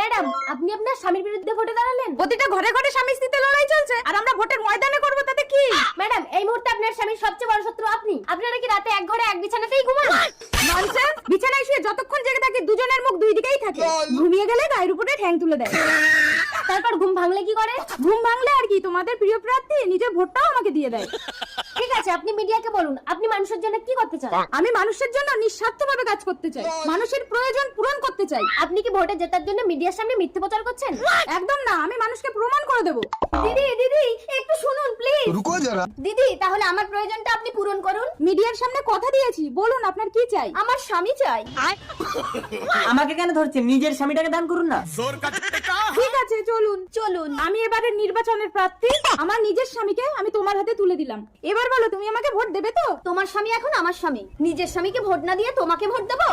Madam, আপনি আপনার স্বামীর বিরুদ্ধে ভোটে দাঁড়ালেন। প্রতিটা ঘরে ঘরে স্বামী স্ত্রীতে লড়াই চলছে, আর আমরা ভোটের ময়দানে করবো, তাতে কি? ম্যাডাম, এই মুহূর্তে আপনার স্বামীর সবচেয়ে বড় শত্রু আপনি। আপনারা কি রাতে এক ঘরে এক বিছানাতেই ঘুমান? ননসেন্স! বিছানায় শুয়ে যতক্ষণ জেগে থাকি দুজনের মুখ দুই দিকেই থাকে। ঘুমিয়ে গেলে গায়ের উপরে ঠ্যাং তুলে দেয়। তারপর ঘুম ভাঙলে কি করে? ঘুম ভাঙলে আর কি, তোমাদের প্রিয় প্রার্থী নিজের ভোটটাও আমাকে দিয়ে দেয়। ঠিক আছে, আপনি মিডিয়াকে বলুন আপনি মানুষের জন্য কি করতে চান। আমি মানুষের জন্য নিঃস্বার্থভাবে কাজ করতে চাই, মানুষের প্রয়োজন পূরণ করতে চাই। আপনি কি ভোটে জেতার জন্য মিডিয়ার সামনে মিথ্যে প্রচার করছেন? একদম না, আমি মানুষকে প্রমাণ করে দেবো। দিদি দিদি একটু শুনুন প্লিজ। रुको जरा। দিদি, তাহলে আমার প্রয়োজনটা আপনি পূরণ করুন। মিডিয়ার সামনে কথা দিয়েছি, বলুন আপনার কি চাই। আমার স্বামী চাই। আমাকে কেন ধরছেন? নিজের স্বামীটাকে দান করুন না। ঠিক আছে, চলুন চলুন। আমি এবারের নির্বাচনের প্রার্থী, আমার নিজের স্বামীকে আমি তোমার হাতে তুলে দিলাম। এবার বলো, তুমি আমাকে ভোট দেবে তো? তোমার স্বামী এখন আমার স্বামী, নিজের স্বামীকে ভোট না দিয়ে তোমাকে ভোট দেবো?